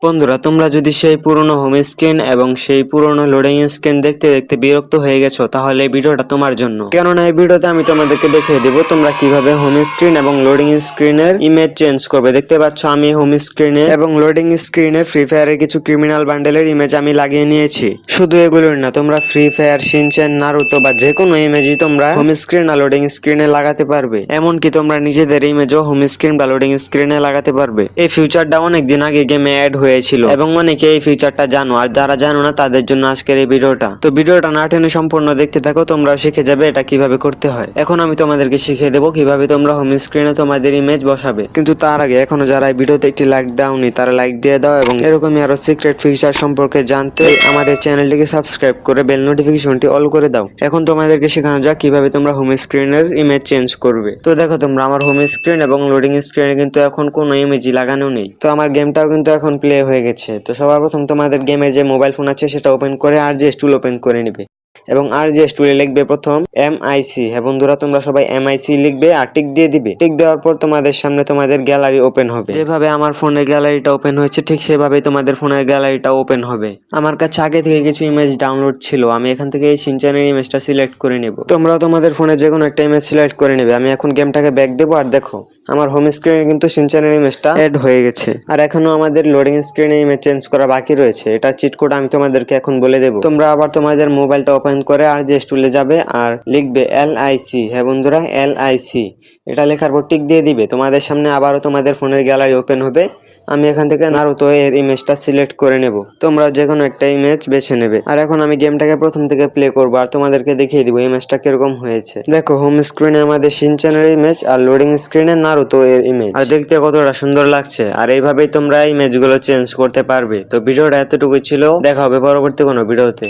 বন্ধুরা, তোমরা যদি সেই পুরনো হোম স্ক্রিন এবং সেই পুরনো লোডিং স্ক্রিন দেখতে দেখতে বিরক্ত হয়ে গেছো, তাহলে এই ভিডিওটা তোমার জন্য। কেননা এই ভিডিওতে আমি তোমাদেরকে দেখিয়ে দেবো তোমরা কিভাবে হোম স্ক্রিন এবং লোডিং স্ক্রিনের ইমেজ চেঞ্জ করবে। দেখতে পাচ্ছ আমি হোম স্ক্রিনে এবং লোডিং স্ক্রিনে ফ্রি ফায়ারের কিছু ক্রিমিনাল বান্ডেলের ইমেজ আমি লাগিয়ে নিয়েছি। শুধু এগুলোর না, তোমরা ফ্রি ফায়ার, শিনচ্যান, নারুতো বা যে কোনো ইমেজই তোমরা হোম স্ক্রিন আর লোডিং স্ক্রিনে লাগাতে পারবে। এমনকি তোমরা নিজেদের ইমেজও হোম স্ক্রিন বা লোডিং স্ক্রিনে লাগাতে পারবে। এই ফিউচারটা অনেকদিন আগে গেমে অ্যাড হয়েছিল এবং অনেকে এই ফিচারটা জানো, আর যারা জানো না তাদের জন্য আজকের এই ভিডিওটা। তো ভিডিওটা না টেনে সম্পূর্ণ দেখতে থাকো, তোমরা শিখে যাবে এটা কিভাবে করতে হয়। এখন আমি তোমাদেরকে শিখিয়ে দেবো কিভাবে তোমরা হোম স্ক্রিনে তোমাদের ইমেজ বসাবে। কিন্তু তার আগে এখনো যারা এই ভিডিওতে একটি লাইক দাওনি তারা লাইক দিয়ে দাও, এবং এরকমই আরো সিক্রেট ফিচার সম্পর্কে জানতে আমাদের চ্যানেলটিকে সাবস্ক্রাইব করে বেল নোটিফিকেশনটি অল করে দাও। এখন তোমাদেরকে শেখানো যাক কিভাবে তোমরা হোম স্ক্রিনের ইমেজ চেঞ্জ করবে। তো দেখো, তোমরা আমার হোম স্ক্রিন এবং লোডিং স্ক্রিনে কিন্তু এখন কোনো ইমেজই লাগানো নেই। তো আমার গেমটাও কিন্তু এখন প্লে হয়ে গেছে। তো সবার প্রথম তোমাদের গেমের যে মোবাইল ফোন আছে সেটা ওপেন করে RGS টুল ওপেন করে নিবে এবং RGS টুলে লিখবে প্রথম MIC। হ্যাঁ বন্ধুরা, তোমরা সবাই MIC লিখবে আর টিক দিয়ে দিবে। টিক দেওয়ার পর তোমাদের সামনে তোমাদের গ্যালারি ওপেন হবে। যেভাবে আমার ফোনের গ্যালারিটা ওপেন হয়েছে ঠিক সেভাবেই তোমাদের ফোনের গ্যালারিটা ওপেন হবে। আমার কাছে আগে থেকে কিছু ইমেজ ডাউনলোড ছিল, আমি এখান থেকে এই শিনচ্যানের ইমেজটা সিলেক্ট করে নেব। তোমরা তোমাদের ফোনে যে কোনো একটা ইমেজ সিলেক্ট করে নেবে। আমি এখন গেমটাকে ব্যাক দেবো আর দেখো আমার হোম স্ক্রিনে কিন্তু শিনচ্যানের ইমেজটা এড হয়ে গেছে। আর এখনো আমাদের লোডিং স্ক্রিনে ইমেজ চেঞ্জ করা বাকি রয়েছে। এটা চিট কোড আমি তোমাদেরকে এখন বলে দেবো। তোমরা আবার তোমাদের মোবাইলটা ওপেন করে RGS টুলে যাবে আর লিখবে LIC। হ্যাঁ বন্ধুরা, LIC এটা লেখার পর টিক দিয়ে দিবে। তোমাদের সামনে আবারও তোমাদের ফোনের গ্যালারি ওপেন হবে। আমি এখান থেকে নারুতো এর ইমেজটা সিলেক্ট করে নেব। তোমরা যে কোনো একটা ইমেজ বেছে নেবে। আর এখন আমি গেমটাকে প্রথম থেকে প্লে করবো আর তোমাদেরকে দেখিয়ে দিব ইমেজটা কিরকম হয়েছে। দেখো, হোম স্ক্রিনে আমাদের শিনচ্যানের ইমেজ আর লোডিং স্ক্রিনে নারুতো এর ইমেজ, আর দেখতে কতটা সুন্দর লাগছে। আর এইভাবেই তোমরা ইমেজগুলো চেঞ্জ করতে পারবে। তো ভিডিওটা এতটুকুই ছিল, দেখা হবে পরবর্তী কোনো ভিডিওতে।